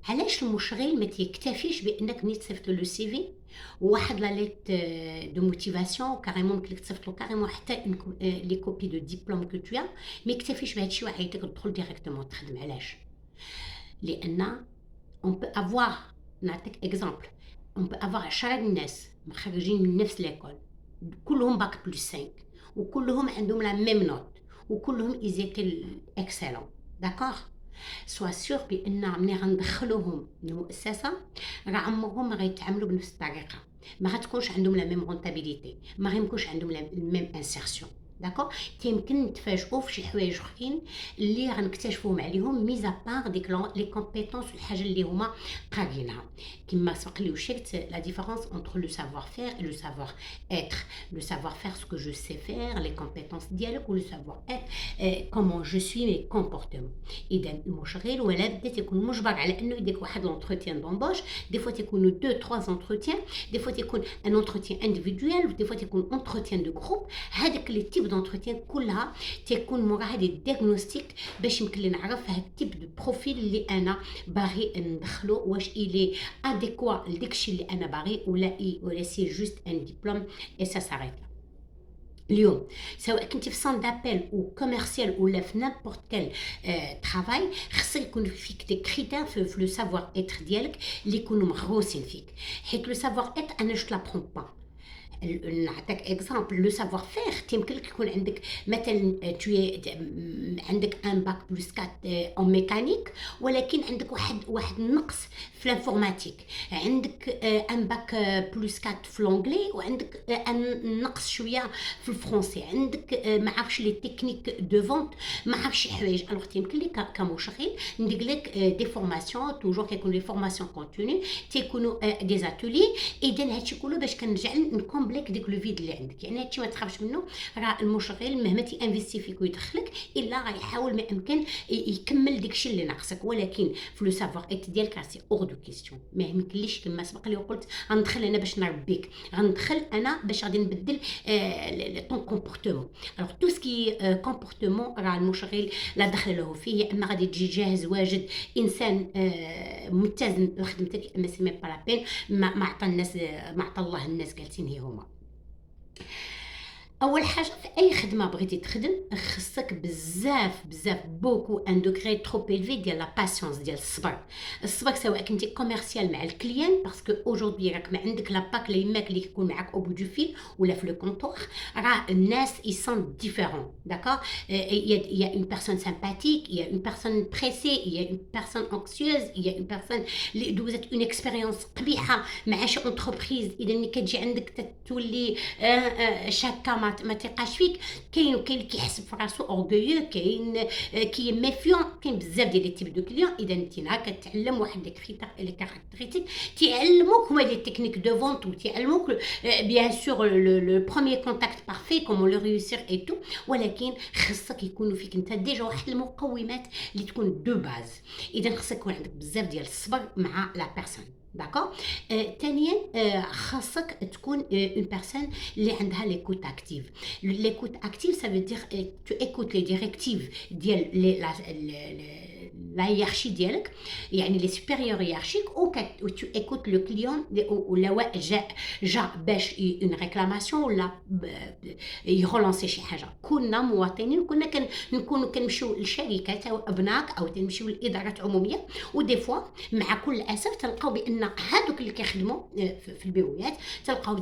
علاش المشغل ما تيكتفيش بانك ملي تصيفط له لو سي في وواحد لا ليت دو موتيفاسيون كاريمون ممكن لك تصيفط له كاريمون حتى لي كوبي دو ديبلوم كو تو ما يكتفيش بهذا الشيء ويعيطك تدخل ديريكتومون تخدم. علاش؟ لان اون بو افوار، نعطيك اكزامبل، اون بو افوار 10 الناس مخرجين من نفس ليكول كلهم باك بلس 5 وكلهم عندهم لا ميم نوت وكلهم ايزيتي اكسلون، داكوغ؟ سوا سور بان ملي غندخلوهم للمؤسسه راه عمرهم ما غيتعاملوا بنفس الطريقه، ما غتكونش عندهم لا ميم رونتابيليتي، ما غيمكنش عندهم لا ميم انسيرسيون، داكوغ؟ تيمكن نتفاجئوا في شي حوايج اخرين اللي غنكتشفوهم عليهم ميزا بار ديك لي كومبيتونس والحاجه اللي هما قاريينها. كما سبق لي وشرت لا ديفيرونس entre le savoir faire et le savoir être. Le savoir faire ce que je sais faire, les compétences ديالك، ou le savoir être comment je suis mes comportements. اذا المشغل ولا بدا تيكون مجبر على انه يديك واحد لونتروتيان دومبوش، دي فوا تيكونوا 2 3 انتروتيان، دي فوا تيكون ان انتروتيان انديفيدويل، ودي فوا تيكون انتروتيان دو جروب. هذاك لي تيب دونتروتيان كلها تيكون موراها دي دياغنوستيك باش يمكن لي نعرف هاد التيب دو بروفيل اللي انا باغي ندخلو واش الي اديكوا لداكشي اللي انا باغي ولا سي جوست ان ديبلوم اي سا ساريت. اليوم سواء كنتي في سون دابيل او كوميرسيال ولا في نيمبورت كال ترافاي، خصك يكون فيك دي كريتير في لو سافوار اتر ديالك اللي يكونوا مغروسين فيك، حيت لو سافوار اتر انا جو لابرون با. نعطيك اكزامبل، لو سافوار فير تيمكن لك يكون عندك مثلا عندك ان باك بلس 4 اون ميكانيك، ولكن عندك واحد النقص في الانفورماتيك، عندك ان باك بلس 4 في لونجلي، وعندك ان نقص شويه في الفرونسي، عندك ما عرفش لي تكنيك دو فونت، ما عرفش شي حوايج. الوغ تيمكن لك كمشغل ندير لك دي فورماسيون، توجور كيكون لي فورماسيون كونتينيو، تيكونوا دي اتولي. اذا هادشي كله باش كنرجع نكومبليك ديك لو فيد اللي عندك. يعني هادشي ما تخافش منه، راه المشغل مهما تيانفيستي فيك ويدخلك الا غيحاول ما امكن يكمل داكشي اللي ناقصك، ولكن في لو سافوار ايت ديالك راه سي اور دو كيستيون. ما يمكنليش كما سبق لي وقلت غندخل انا باش نربيك، غندخل انا باش غادي نبدل طون كومبورتمون. الوغ تو سكي كومبورتمون راه المشغل لا دخل له فيه، يا اما غادي تجي جاهز واجد انسان متزن لخدمتك، يا اما سي مي با لا بين ما عطى الناس، ما عطى الله الناس جالسين هي هما. اول حاجه في اي خدمه بغيتي تخدم خصك بزاف بوكو ان دوغري ترو ايلفي ديال لا باسيونس، ديال الصبر سواء كنتي كوميرسيال مع الكليان، باسكو اوجوردي راك ما عندك لا باك لا يماك اللي يكون معاك او بو دو فيل ولا في لو كونتور، راه الناس اي سون ديفيرون، داكور؟ il y a une personne sympathique, il y a une personne pressée, il y a une personne anxieuse, il y a une personne اللي دوزت اون اكسبيريونس قبيحه مع شي انتربريز. اذا ملي كتجي عندك تولي شاكه ما تيقاش فيك، كاين اللي كيحسب في راسو اورغويو، كاين كي ميفيون، كاين بزاف ديال لي تيب دو كليون. اذا انت كتعلم واحد لي كاركتيرستيك تيعلموك هما لي تكنيك دو فونت، وتيعلموك بيان سور لو بروميير كونتاكت بارفي كومون لو ريوسير اي تو، ولكن خصك يكونوا فيك انت ديجا واحد المقومات اللي تكون دو باز. اذا خصك يكون عندك بزاف ديال الصبر مع لا بيرسون، داكور؟ ثانيا خاصك تكون اون بيرسون اللي عندها ليكوت اكتيف. ليكوت اكتيف سا فو دير تو ايكوت لي ديريكتيف ديال لا هيرارشي ديالك، يعني لي سوبيريور هيرارشيك، او تو ايكوت لو كليون ولا جا باش اون ريكلاماسيون ولا يرولونسي شي حاجه. كنا مواطنين كنا نكونوا كنمشيو للشركات او ابناك او تنمشيو لادارات عموميه، ودي فوا مع كل اسف تلقاو بان هادوك اللي كيخدموا في البيرويات تلقاو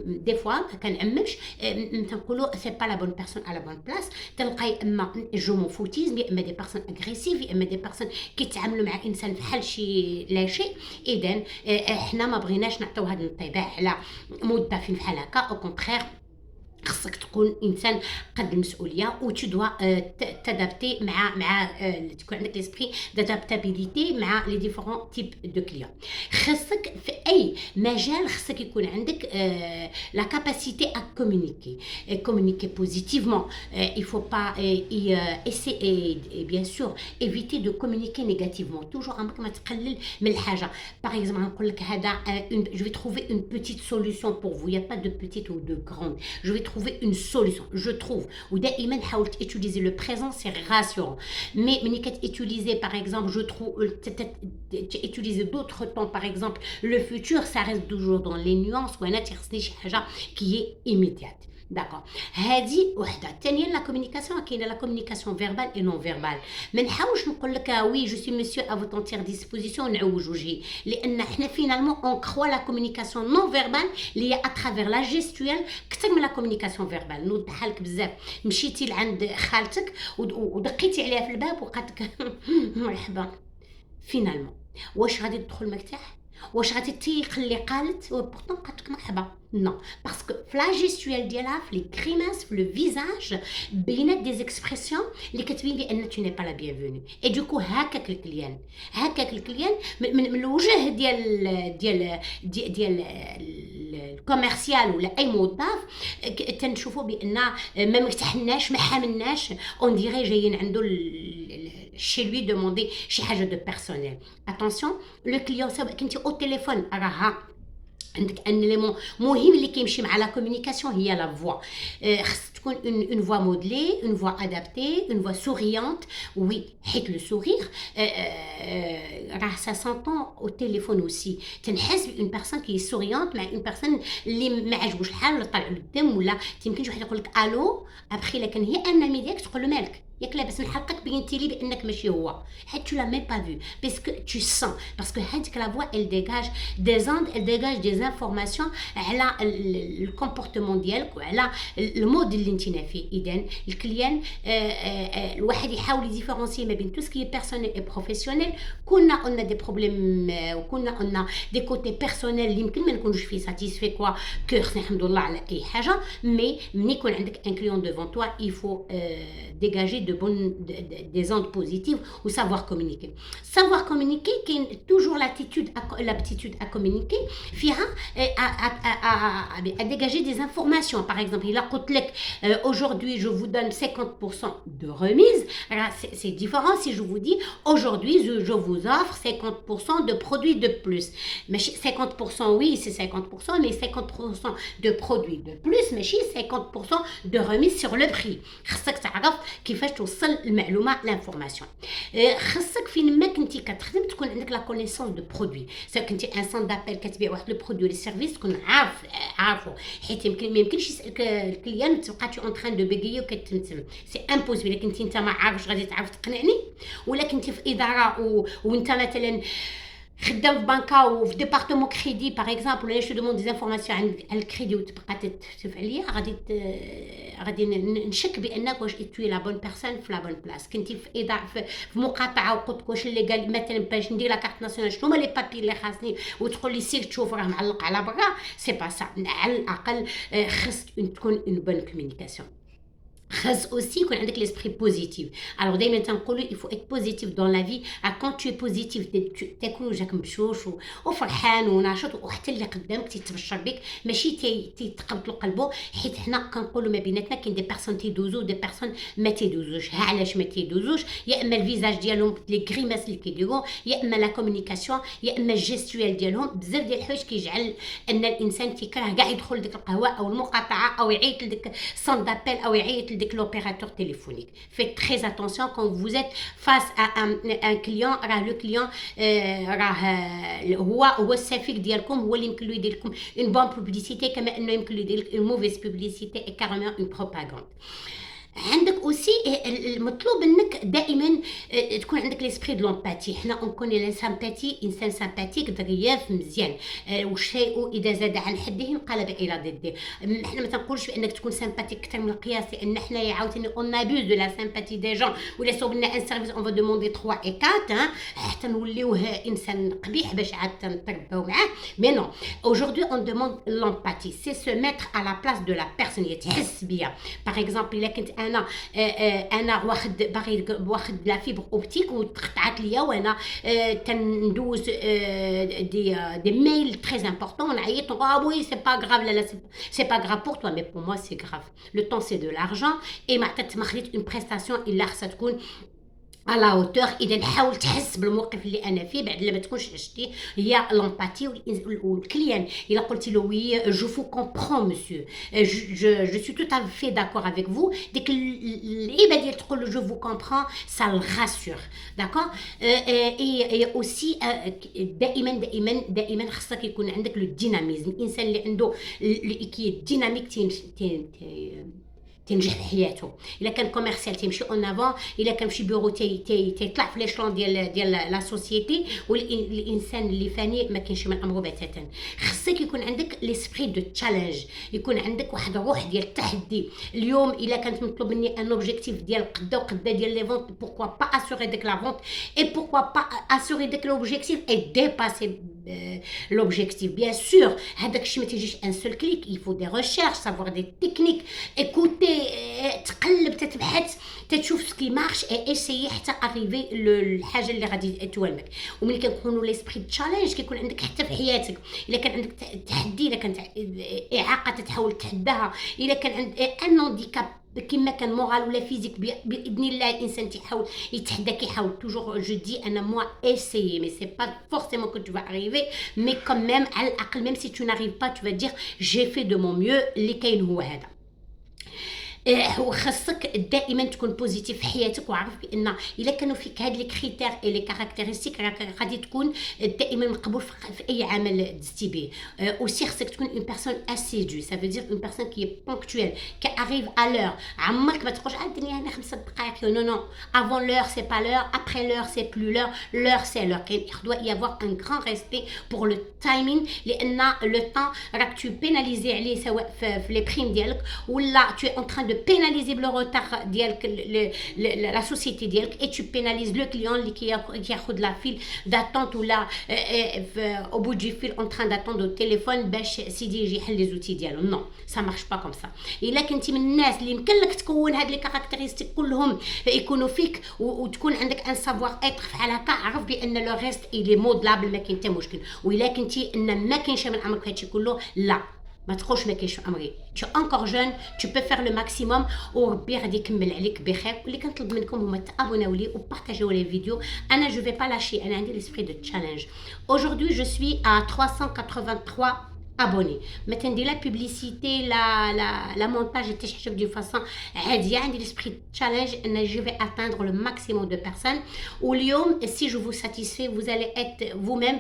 دي فوا كنعممش، تنقولوا سي با لا بون بيرسون على بون بلاص، تلقاي اما جوموفوتيزم، يا اما دي بيرسون اغريسيف، يا اما دي بيرسون كيتعاملوا مع انسان بحال شي لا شيء. اذا احنا ما بغيناش نعطيو هذا الانطباع على موظفين بحال هكا، او كونترير خصك تكون انسان قد المسؤوليه، و تو دوا تادابتي مع تكون عندك ليسبري دادابتابيليتي مع لي ديفيرون تيب دو كليون. خصك في اي مجال خصك يكون عندك لا كاباسيتي ا كومونيكي بوزيتيفمون. il faut pas essayer bien sûr éviter de communiquer négativement. toujours عمرك ما تقلل من الحاجه. par exemple نقول لك هذا je vais trouver une petite solution pour vous, il y a pas de petite ou de grande, je vais trouver trouver une solution, je trouve. ودائما حاول utiliser le présent, c'est rassurant. Mais ملي utiliser par exemple, je trouve utiliser d'autres temps, par exemple le futur, ça reste toujours dans les nuances. وانا تيخصني شي حاجه qui est immédiate. D'accord. هذه وحده. ثانيا لا كومونيكاسيون كاينه لا كومونيكاسيون فيربال اي نون فيربال. ما نحاولش نقول لك وي جو سي مسيو ا فوت انتير ديسبوزيسيون نعوج وجهي لان حنا فينالمون اون كخوا لا كومونيكاسيون نون فيربال اللي هي اترافير لا جيستويال اكثر من لا كومونيكاسيون فيربال. نوضحها لك بزاف. مشيتي لعند خالتك ودقيتي عليها في الباب وقالت لك مرحبا. فينالمون واش غادي تدخل مرتاح؟ واش غادي تيق اللي قالت وبورطون قالت لك مرحبا؟ Non, parce que la gestuelle ديالها في les grimaces في le visage بينات des expressions اللي كتبين بان tu n'es pas la bienvenue. Et du coup هكاك الكليان من الوجه ديال الكوميرسيال ولا اي موظف تنشوفوا بان ما مرتاحناش ما حاملناش اون ديري جايين عنده chez lui demander شي حاجه دو بيرسونيل. اتونسيون لو كليون سواء كنتي او تليفون راها عندك ان ليمون مهم اللي كيمشي مع لا كومونيكاسيون هي لا فوا. خص تكون اون فوا مودلي اون فوا ادابتي اون فوا سوريانت. وي حيت لو سورير راه سا سونطون او تليفون اوسي. تنحس بون بيرسون كي سوريانت مع اون بيرسون اللي ما عجبوش الحال ولا طالع للدم ولا يمكن واحد يقول لك الو ابخي لكن هي انامي ديالك تقول له مالك ياك لاباس نحقق بينتي لي بانك ماشي هو حيت tu l'as même pas vu parce que tu sens parce que هذيك la voix elle dégage des ondes, elle dégage des informations على الكومبورتمون ديالك وعلى المود اللي انت فيه. اذا الكليان الواحد يحاول يديفيرونسي ما بين تو سكي بيرسونيل اي بروفيسيونيل. كنا دي بروبليم وكنا دي كوتي بيرسونيل اللي يمكن ما نكونوش فيه ساتيسفي كوا كو خصنا الحمد لله على اي حاجه. مي ملي يكون عندك ان كليون ديفون توا il faut dégager des ondes positives ou savoir communiquer. Savoir communiquer, qui est toujours l'aptitude à communiquer, فيها à dégager des informations. Par exemple, il a dit aujourd'hui je vous donne 50% de remise. C'est différent si je vous dis aujourd'hui je vous offre 50% de produits de plus. Mais 50% oui, c'est 50%, mais 50% de produits de plus, mais 50% de remise sur le prix. خصك تعرف كيفاش توصل المعلومه لانفورماسيون. خصك فين ما كنتي كتخدم تكون عندك لا كونيسونس دو برودوي. سواء كنتي ان سون دابيل كتبيع واحد لو برودوي ولا سيرفيس تكون عارفو حيت يمكن ما يمكنش يسالك الكليان تبقى تي اون تران دو بيغي وكتمتم. سي امبوسيبل. الا كنتي انت ما عارفش غادي تعرف تقنعني ولا كنتي في اداره وانت مثلا خدام في بنكا وفي ديبارتمون كريدي باغ اكزومبل ولا شو دوموند دي انفورماسيون عن الكريدي وتبقى تدفع ليا غادي نشك بانك واش توي لا بون بيرسون في لا بون بلاص. كنتي في اداره في مقاطعه وقلت لك واش اللي قال مثلا باش ندير لا كارت ناسيونال شنو هما لي بابي اللي خاصني وتقول لي سير تشوف راه معلق على برا. سي با سا. على الاقل خص تكون اون بون كومونيكاسيون. خاص aussi يكون عندك l'esprit positif. alors دائما تنقولوا il faut être positif dans la vie. quand tu es positif تكون وجهك مبشوش وفرحان وناشط وحتى اللي قدامك تيتبشر بك ماشي تيتقبض له قلبه. حيت حنا كنقولوا ما بيناتنا كاين دي بيرسون تيدوزو دي بيرسون ما تيدوزوش. ها علاش ما تيدوزوش؟ يا اما الفيزاج ديالهم لي غريماس اللي كيديروا يا اما لا كومونيكاسيون يا اما الجيستويال ديالهم. بزاف ديال الحوايج كيجعل ان الانسان تيكره كاع يدخل لديك القهوه او المقاطعه او يعيط لديك سون دابيل او يعيط لديك l'opérateur téléphonique. Faites très attention quand vous êtes face à un client. Le client هو السفير ديالكم هو اللي يمكن له يدير لكم une bonne publicité كما انه يمكن له يدير لك une mauvaise publicité et carrément une propagande. عندك اوسي المطلوب انك دائما تكون عندك ليسبري دو لومباتي. حنا اون كوني لا سامباتي انسان سامباتيك ظريف مزيان. والشيء اذا زاد عن حده انقلب الى ضده. حنا ما تنقولش بانك تكون سامباتيك اكثر من القياس لان حنا عاوتاني اون ابيوز دو لا سامباتي دي جون ولا صوبنا ان سيرفيس اون فا دوموندي 3 اي 4 حتى نوليوه انسان قبيح باش عاد نترباو معاه. مي نو aujourd'hui on demande l'empathie. c'est se mettre à la place de la personne. يتحس بيا باغ اكزومبل الا كنت انا واخد لا فيبر اوبتيك وتقطعت ليا وانا تندوز دي ميل تري امبورطون نعيط وي سي با غراف. لا سي با غراف بور توا مي بور موا سي غراف. لو طون سي دو لارجون اي ما خديت اون بريستاسيون الا خصها تكون على hauteur. إذا حاول تحس بالموقف اللي أنا فيه بعد ما تكونش عشتيه، هي l'empathie والكليان إلا قلتِ له oui je vous comprends monsieur je suis tout à fait d'accord avec vous. ديك العيبة ديال تقول له je vous comprends ça le rassure d'accord. et aussi دائمًا خصك يكون عندك le dynamisme. الإنسان اللي عنده qui est dynamique تنجح في حياته. الا كان كوميرسيال تيمشي اون افون، الا كان شي بيرو تيطلع في ليشلون ديال لا سوسيتي. والانسان اللي فاني ما كاينش من امره بتاتا. خصك يكون عندك ليسبري دو تشالنج، يكون عندك واحد الروح ديال التحدي. اليوم الا كانت مطلوب مني ان اوبجيكتيف ديال قدا وقدا ديال لي فونت، بوركوا با اسوري ديك لا فونت اي بوركوا با اسوري ديك لوبجيكتيف اي ديباسي l'objectif. Bien sûr, هذاك الشيء ما تيجيش ان سول كليك، il faut des recherches, savoir des techniques, écouter، تقلب، تتبحث، تتشوف سكي مارش اي اسيي حتى اريفي الحاجه اللي غادي توالمك. وملي كنكونوا ليسبري تشالنج كيكون عندك حتى في حياتك، الا كان عندك تحدي، الا كانت اعاقه تتحاول تحداها، الا كان عندك ان هانديكاب كيما كان مورال ولا فيزيك، باذن الله الانسان تيحاول يتحدى، كيحاول توجور. جو دي انا موا اسيي مي سي با فورسيمون كو تو فا اريفي، مي كون ميم على الاقل ميم سي تو ناريف با تو فا دير جي في دو مون ميو. اللي كاين هو هذا. وخاصك دائما تكون بوزيتيف في حياتك، وعرف بان الا كانوا فيك هاد لي كريتير اي لي كاركتيرستيك غادي تكون دائما مقبول في اي عمل دزتي به. اوسي خاصك تكون اون بيرسون اسيدو، سا فو دير اون بيرسون كي بونكتويل، كي اريف ا لور. عمرك ما تقولش الدنيا هنا 5 دقائق. نو نو، افون لور سي با لور، ابري لور سي بلو لور، لور سي لور. كاين دوا يافوار ان غران ريسبي بور لو تايمين، لان لو طون راك تو بيناليزي عليه، سواء في لي بريم ديالك ولا تو اون تران pénaliser le retard ديالك la société ديالك، et tu pénalises le client اللي كياخذ la file d'attente ولا au bout du fil en train d'attendre au téléphone باش سيدي يجي يحل لي زوتي ديالو. نو ça marche pas comme ça. الا كنتي من الناس اللي يمكن لك تكون هاد لي كاركتيرستيك كلهم يكونوا فيك، وتكون عندك ان سافوار اتر فحال هكا، عرف بان لو ريست اللي مودلابل، ما كاين حتى مشكل. والا كنتي ان ما كاينش من امرك هادشي كله، لا ما تقولش ما كاينش امري. tu es encore jeune, tu peux faire le maximum. وربي غادي يكمل عليك بخير. واللي كنطلب منكم هما تابوناو لي وبارطاجيو لي فيديو. انا جو في با لاشي، انا عندي l'esprit de challenge. Aujourd'hui je suis à 383 abonnés. ما تندير لا بوبليسيتي لا مونتاج حتى شي حاجه دو فاصون عاديه. عندي l'esprit de challenge ان جو في atteindre le maximum de personnes. واليوم si je vous satisfais, vous allez être vous-même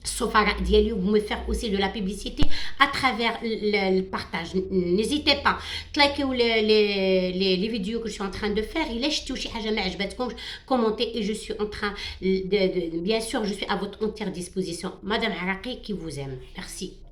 السفراء ديالي، ومي فير اوسي دو لا بوبليسيتي à travers le partage. N'hésitez pas تلايكيو les vidéos que je suis en train de faire. الا شفتوا شي حاجه ما عجبتكمش كومونتي، et je suis en train de bien sûr je suis à votre entière disposition. Madame Haraki qui vous aime. Merci.